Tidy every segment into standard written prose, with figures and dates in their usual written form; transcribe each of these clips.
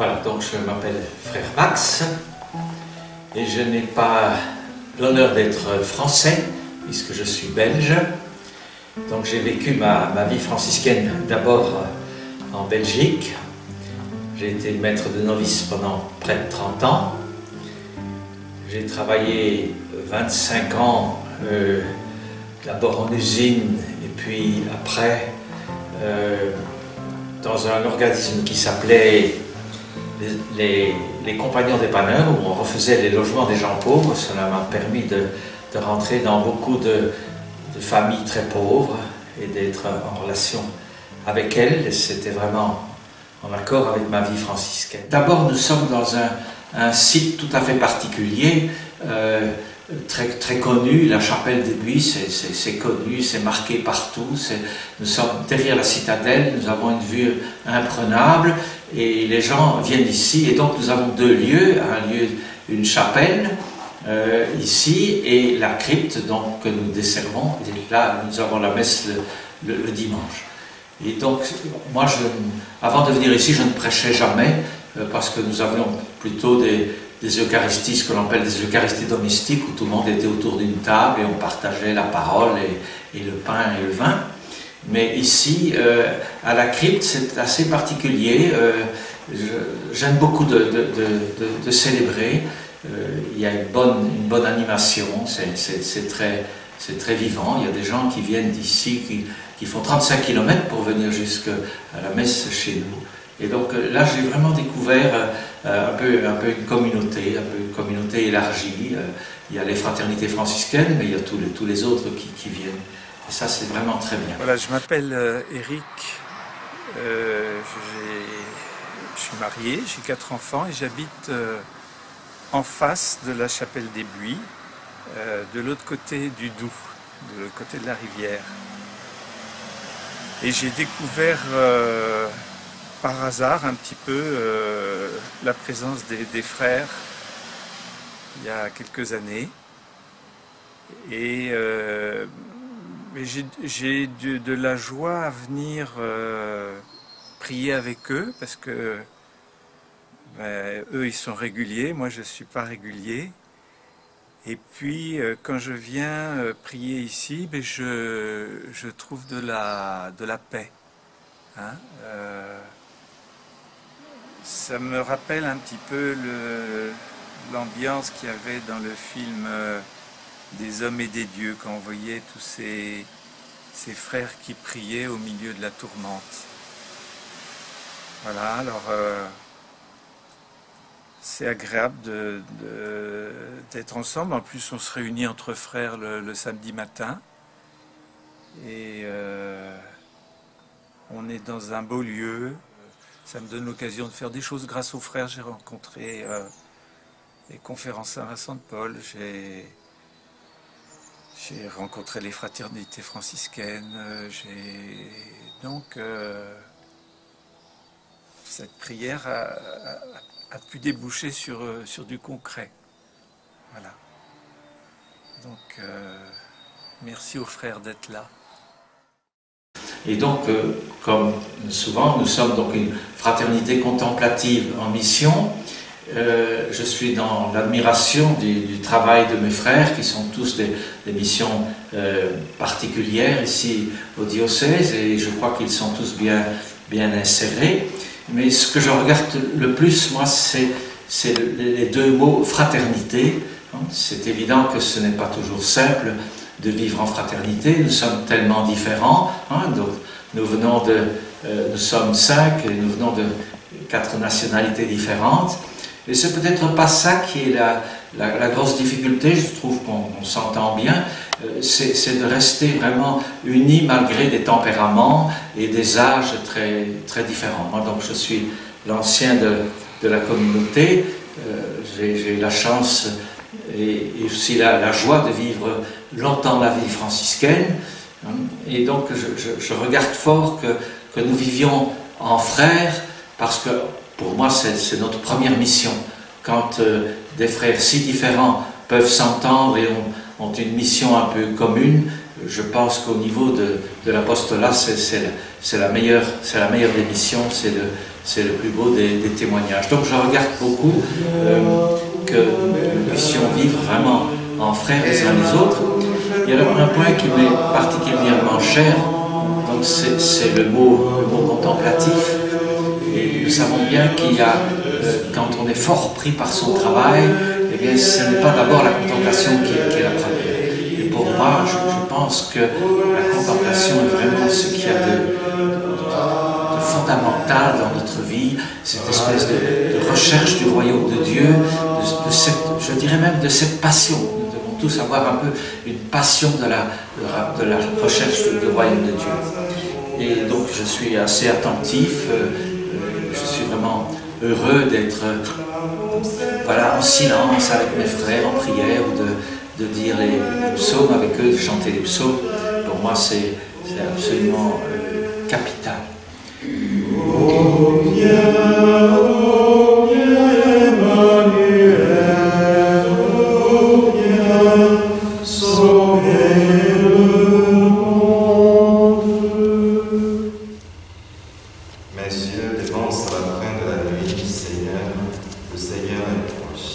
Voilà, donc je m'appelle Frère Max et je n'ai pas l'honneur d'être français puisque je suis belge. Donc j'ai vécu ma vie franciscaine d'abord en Belgique. J'ai été maître de novice pendant près de 30 ans. J'ai travaillé 25 ans d'abord en usine et puis après dans un organisme qui s'appelait les compagnons dépanneurs, où on refaisait les logements des gens pauvres. Cela m'a permis de rentrer dans beaucoup de familles très pauvres et d'être en relation avec elles. C'était vraiment en accord avec ma vie franciscaine. D'abord, nous sommes dans un site tout à fait particulier, très connu, la chapelle des Buis, c'est connu, c'est marqué partout. Nous sommes derrière la citadelle, nous avons une vue imprenable et les gens viennent ici. Et donc nous avons deux lieux, une chapelle ici et la crypte donc, que nous desservons. Et là, nous avons la messe le dimanche. Et donc, moi, avant de venir ici, je ne prêchais jamais parce que nous avions plutôt des Eucharisties, ce que l'on appelle des Eucharisties domestiques, où tout le monde était autour d'une table et on partageait la parole et le pain et le vin. Mais ici, à la crypte, c'est assez particulier. J'aime beaucoup de célébrer. Il y a une bonne animation, c'est très vivant. Il y a des gens qui viennent d'ici, qui font 35 km pour venir jusqu'à la messe chez nous. Et donc là, j'ai vraiment découvert un peu une communauté élargie. Il y a les fraternités franciscaines, mais il y a tous les autres qui viennent. Et ça, c'est vraiment très bien. Voilà, je m'appelle Eric. Je suis marié, j'ai 4 enfants et j'habite en face de la chapelle des Buis, de l'autre côté du Doubs, de l'autre côté de la rivière. Et j'ai découvert par hasard un petit peu la présence des frères il y a quelques années. Et j'ai de la joie à venir prier avec eux parce que eux ils sont réguliers, moi je ne suis pas régulier. Et puis quand je viens prier ici, je trouve de la paix. Hein, ça me rappelle un petit peu l'ambiance qu'il y avait dans le film des hommes et des dieux, quand on voyait tous ces frères qui priaient au milieu de la tourmente. Voilà, alors c'est agréable d'être ensemble. En plus, on se réunit entre frères le samedi matin. Et on est dans un beau lieu. Ça me donne l'occasion de faire des choses grâce aux frères. J'ai rencontré les conférences Saint-Vincent de Paul. J'ai rencontré les fraternités franciscaines. Donc, cette prière a pu déboucher sur du concret. Voilà. Donc, merci aux frères d'être là. Et donc, comme souvent, nous sommes donc une fraternité contemplative en mission. Je suis dans l'admiration du travail de mes frères, qui sont tous des missions particulières ici au diocèse, et je crois qu'ils sont tous bien insérés. Mais ce que je regarde le plus, moi, c'est les deux mots fraternité. C'est évident que ce n'est pas toujours simple de vivre en fraternité. Nous sommes tellement différents. Donc, nous sommes 5 et nous venons de 4 nationalités différentes. Et c'est peut-être pas ça qui est la grosse difficulté. Je trouve qu'on s'entend bien. C'est de rester vraiment unis malgré des tempéraments et des âges très différents. Moi, donc, je suis l'ancien de la communauté. J'ai la chance et aussi la joie de vivre longtemps la vie franciscaine. Et donc, je regarde fort que nous vivions en frères, parce que pour moi, c'est notre première mission. Quand des frères si différents peuvent s'entendre et ont une mission un peu commune, je pense qu'au niveau de l'apostolat, c'est la meilleure des missions, c'est c'est le plus beau des témoignages. Donc je regarde beaucoup que nous puissions vivre vraiment en frères les uns les autres. Il y a un point qui m'est particulièrement cher, donc c'est le mot contemplatif. Et nous savons bien qu'il y a, quand on est fort pris par son travail, eh bien, ce n'est pas d'abord la contemplation qui est la première. Et pour moi, je pense que la contemplation est vraiment ce qu'il y a de fondamental dans notre vie, cette espèce de recherche du royaume de Dieu, je dirais même de cette passion. Nous devons tous avoir un peu une passion de la recherche du royaume de Dieu. Et donc je suis assez attentif, je suis vraiment heureux d'être voilà, en silence avec mes frères, en prière, ou de dire les psaumes avec eux, de chanter les psaumes. Pour moi, c'est absolument capital. Oh, viens, Emmanuel, oh, viens, sauver le monde. Messieurs, dépense à la fin de la nuit, Seigneur, le Seigneur est proche.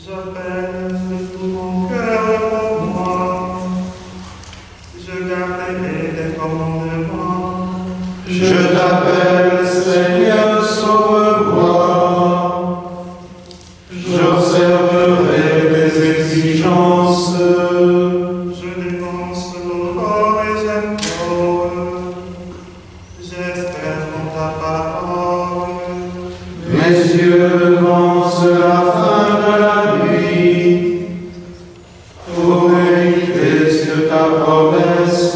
J'appelle de tout mon cœur pour moi, je garderai tes commandements. Je t'appelle, Seigneur, sauve-moi. J'observerai tes exigences. Je dépense l'aurore et j'accorde. J'espère en ta parole. Mes yeux devancent la fin de la nuit pour méditer sur ta promesse.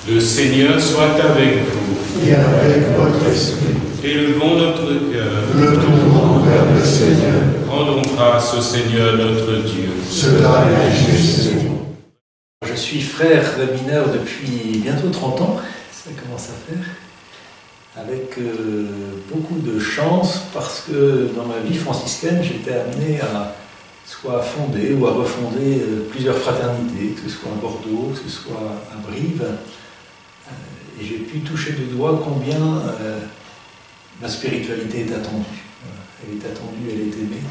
Le Seigneur soit avec vous. Et avec votre esprit. Élevons notre cœur. Le tournons vers le Seigneur. Rendons grâce au Seigneur notre Dieu. Cela est juste. Je suis frère mineur depuis bientôt 30 ans, ça commence à faire, avec beaucoup de chance parce que dans ma vie franciscaine, j'étais amené à soit fonder ou à refonder plusieurs fraternités, que ce soit à Bordeaux, que ce soit à Brive. Et j'ai pu toucher du doigt combien la spiritualité est attendue. Elle est attendue, elle est aimée.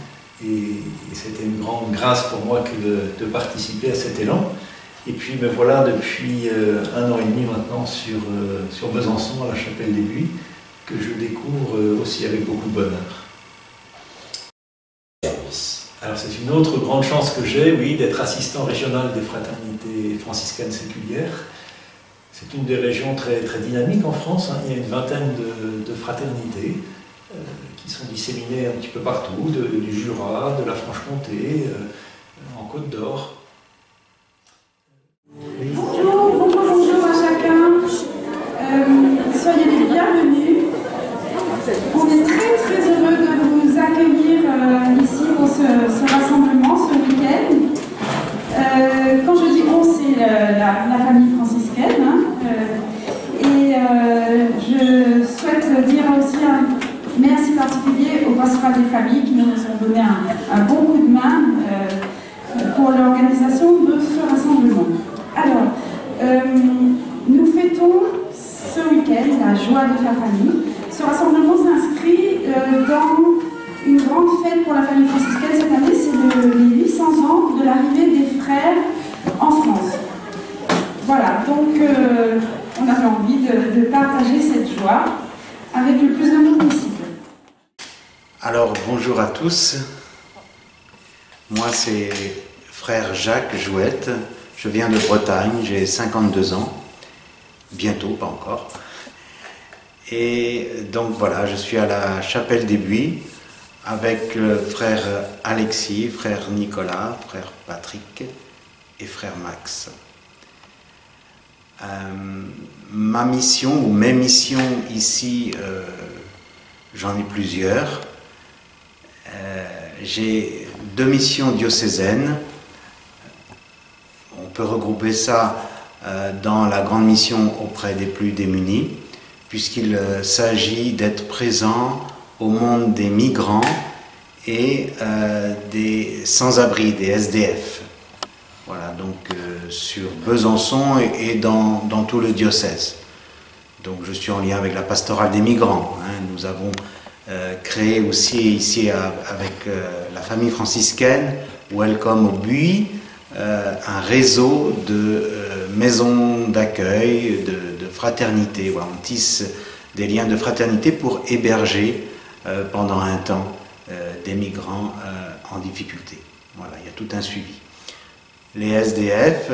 Et c'était une grande grâce pour moi que de participer à cet élan. Et puis me voilà depuis 1 an et demi maintenant sur Besançon, à la Chapelle des Buis, que je découvre aussi avec beaucoup de bonheur. Alors c'est une autre grande chance que j'ai, oui, d'être assistant régional des fraternités franciscaines séculières. C'est une des régions très, très dynamiques en France, hein. Il y a une vingtaine de fraternités qui sont disséminées un petit peu partout, du Jura, de la Franche-Comté, en Côte d'Or. Bonjour à chacun. Soyez les bienvenus. On est très très heureux de vous accueillir ici pour ce rassemblement, ce week-end. Quand je dis on, c'est la famille franciscaine. Hein, et je souhaite dire aussi un merci particulier au pastorat des familles qui nous ont donné un bon coup de main pour l'organisation de ce rassemblement. Alors, nous fêtons ce week-end la joie de la famille. Ce rassemblement s'inscrit dans une grande fête pour la famille franciscaine. Cette année, c'est les 800 ans de l'arrivée des frères en France. Voilà, donc on avait envie de partager cette joie avec le plus d'amour possible. Alors, bonjour à tous. Moi, c'est frère Jacques Jouette. Je viens de Bretagne, j'ai 52 ans. Bientôt, pas encore. Et donc voilà, je suis à la Chapelle des Buis avec frère Alexis, frère Nicolas, frère Patrick et frère Max. Ma mission ou mes missions ici, j'en ai plusieurs. J'ai 2 missions diocésaines. On peut regrouper ça dans la grande mission auprès des plus démunis, puisqu'il s'agit d'être présent au monde des migrants et des sans-abri, des SDF. Voilà, donc sur Besançon et dans tout le diocèse. Donc je suis en lien avec la pastorale des migrants. Nous avons créé aussi ici avec la famille franciscaine, Welcome au Buis, un réseau de maisons d'accueil, de fraternité. Voilà, on tisse des liens de fraternité pour héberger pendant un temps des migrants en difficulté. Voilà, il y a tout un suivi. Les SDF,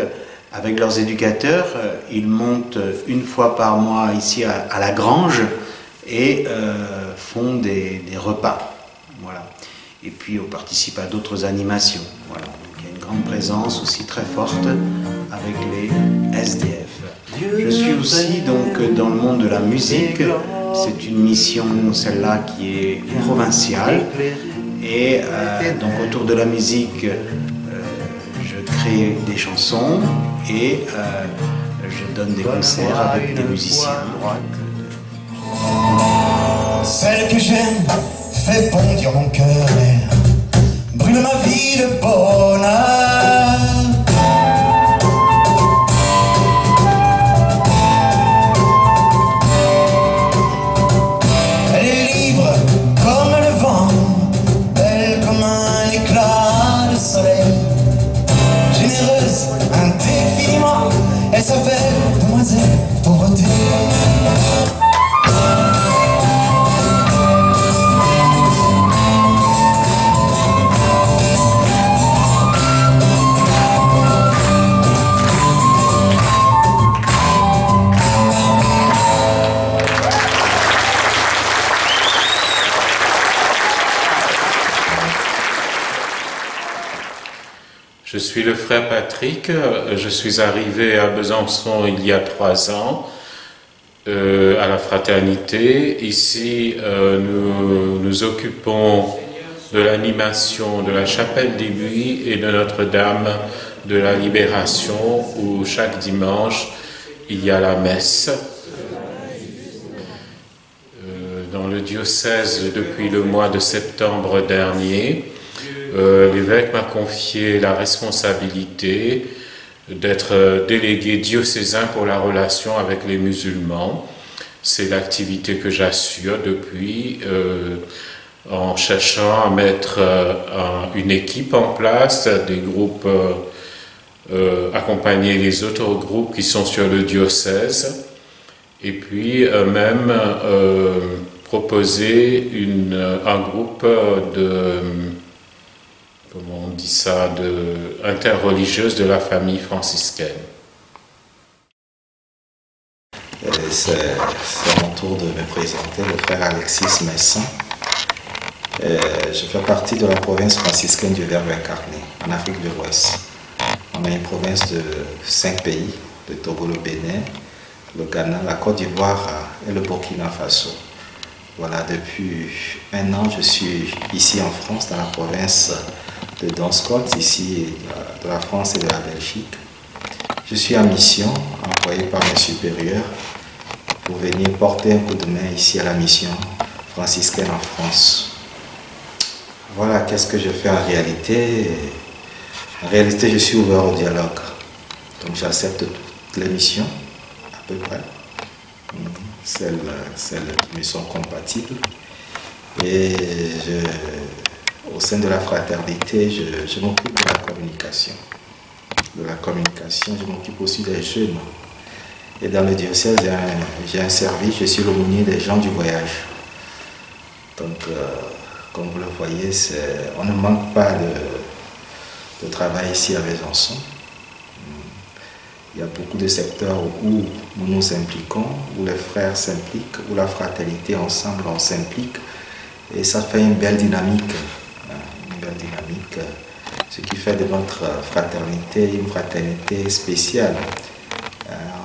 avec leurs éducateurs, ils montent une fois par mois ici à la grange et font des repas. Voilà. Et puis on participe à d'autres animations. Voilà. Donc, il y a une grande présence aussi très forte avec les SDF. Je suis aussi donc dans le monde de la musique. C'est une mission, celle-là, qui est provinciale. Et donc autour de la musique, je crée des chansons et je donne des concerts avec des musiciens. Celle que j'aime fait bondir mon cœur, elle brûle ma vie de bonheur. Elle est libre comme le vent, belle comme un éclat de soleil, généreuse indéfiniment, elle s'appelle Demoiselle Pauvreté. Je suis le frère Patrick, je suis arrivé à Besançon il y a 3 ans, à la fraternité. Ici, nous nous occupons de l'animation de la chapelle des Buis et de Notre-Dame de la Libération, où chaque dimanche, il y a la messe. Dans le diocèse, depuis le mois de septembre dernier, l'évêque m'a confié la responsabilité d'être délégué diocésain pour la relation avec les musulmans. C'est l'activité que j'assure depuis, en cherchant à mettre une équipe en place, des groupes, accompagner les autres groupes qui sont sur le diocèse, et puis même proposer un groupe de... comment on dit ça, interreligieuse de la famille franciscaine. C'est mon tour de me présenter, le frère Alexis Messon. Je fais partie de la province franciscaine du Verbe incarné, en Afrique de l'Ouest. On a une province de 5 pays, le Togo, le Bénin, le Ghana, la Côte d'Ivoire et le Burkina Faso. Voilà, depuis 1 an, je suis ici en France, dans la province de Donscott, ici de la France et de la Belgique. Je suis en mission, envoyé par mes supérieurs, pour venir porter un coup de main ici à la mission franciscaine en France. Voilà, qu'est-ce que je fais en réalité? En réalité, je suis ouvert au dialogue. Donc j'accepte toutes les missions, à peu près. Celles qui me sont compatibles. Et au sein de la fraternité, je m'occupe de la communication. Je m'occupe aussi des jeunes. Et dans le diocèse, j'ai un service, je suis l'aumônier des gens du voyage. Donc, comme vous le voyez, on ne manque pas de travail ici à Besançon. Il y a beaucoup de secteurs où nous nous impliquons, où les frères s'impliquent, où la fraternité ensemble, on s'implique. Et ça fait une belle dynamique. Ce qui fait de notre fraternité une fraternité spéciale.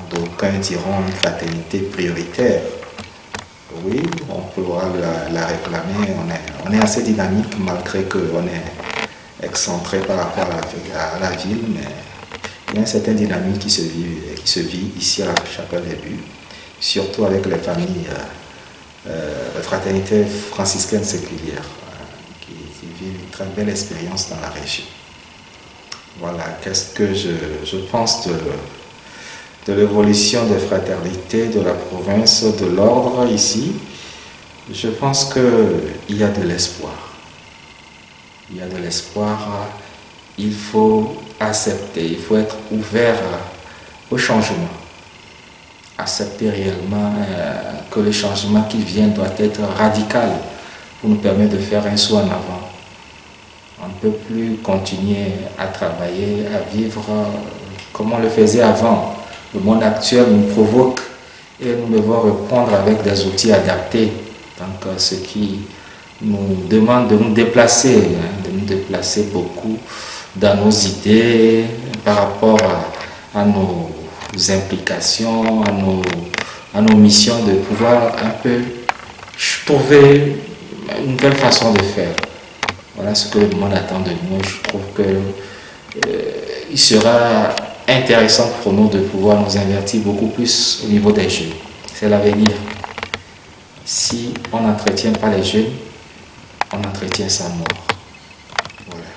D'aucuns diront une fraternité prioritaire. Oui, on pourra la réclamer. On est assez dynamique malgré qu'on est excentré par rapport à la ville, mais il y a une certaine dynamique qui se vit ici à la chapelle des Buis, surtout avec les familles, la fraternité franciscaine séculière, qui vit une très belle expérience dans la région. Voilà, qu'est-ce que je pense de l'évolution des fraternités de la province, de l'ordre ici, je pense qu'il y a de l'espoir. Il y a de l'espoir. Il faut accepter, il faut être ouvert au changement. Accepter réellement que le changement qui vient doit être radical pour nous permettre de faire un saut en avant. On ne peut plus continuer à travailler, à vivre comme on le faisait avant. Le monde actuel nous provoque et nous devons répondre avec des outils adaptés. Donc, ce qui nous demande de nous déplacer beaucoup dans nos idées par rapport à nos implications, à nos missions, de pouvoir un peu trouver une nouvelle façon de faire. Voilà ce que le monde attend de nous. Je trouve qu'il sera intéressant pour nous de pouvoir nous investir beaucoup plus au niveau des jeunes. C'est l'avenir. Si on n'entretient pas les jeunes, on entretient sa mort. Voilà.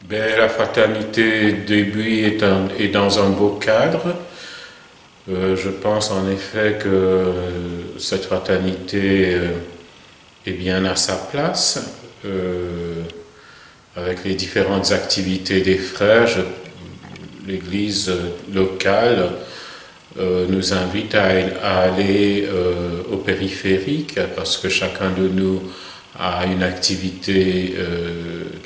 La fraternité des Buis est dans un beau cadre. Je pense en effet que cette fraternité est bien à sa place, avec les différentes activités des frères. L'Église locale nous invite à aller au périphérique, parce que chacun de nous a une activité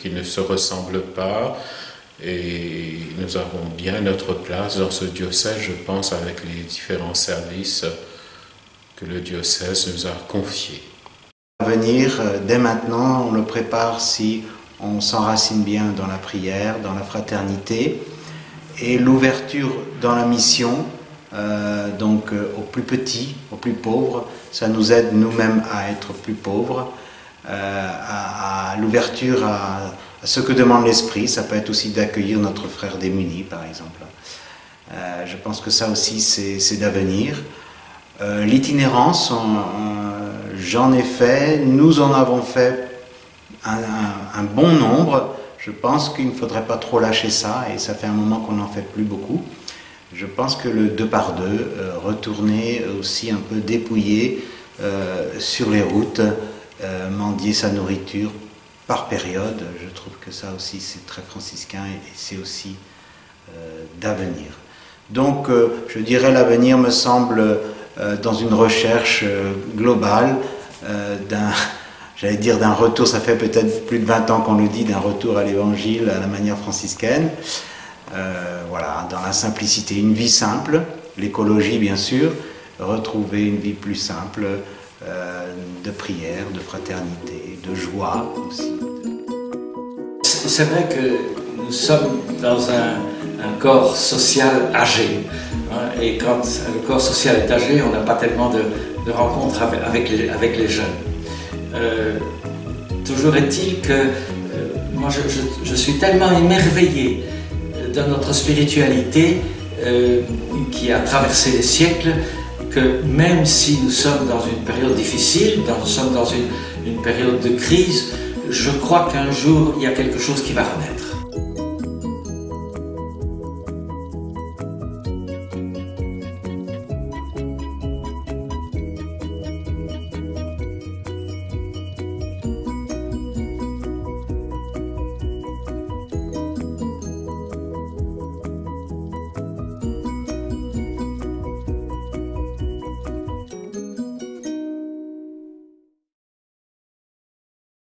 qui ne se ressemble pas, et nous avons bien notre place dans ce diocèse, je pense, avec les différents services que le diocèse nous a confiés. L'avenir, dès maintenant, on le prépare si on s'enracine bien dans la prière, dans la fraternité, et l'ouverture dans la mission, donc aux plus petits, aux plus pauvres. Ça nous aide nous-mêmes à être plus pauvres, à l'ouverture à ce que demande l'Esprit. Ça peut être aussi d'accueillir notre frère démuni, par exemple. Je pense que ça aussi, c'est d'avenir. L'itinérance, j'en ai fait, nous en avons fait un bon nombre. Je pense qu'il ne faudrait pas trop lâcher ça, et ça fait un moment qu'on n'en fait plus beaucoup. Je pense que le 2 par 2, retourner aussi un peu dépouillé sur les routes, mendier sa nourriture par période, je trouve que ça aussi c'est très franciscain, et c'est aussi d'avenir. Donc je dirais l'avenir me semble dans une recherche globale d'un retour, ça fait peut-être plus de 20 ans qu'on le dit, d'un retour à l'évangile à la manière franciscaine. Voilà, dans la simplicité, une vie simple, l'écologie bien sûr, retrouver une vie plus simple, de prière, de fraternité, de joie aussi. C'est vrai que nous sommes dans un corps social âgé, hein, et quand le corps social est âgé, on n'a pas tellement de rencontres avec les jeunes. Toujours est-il que moi je suis tellement émerveillé de notre spiritualité qui a traversé les siècles, que même si nous sommes dans une période difficile, nous sommes dans une période de crise, je crois qu'un jour il y a quelque chose qui va renaître.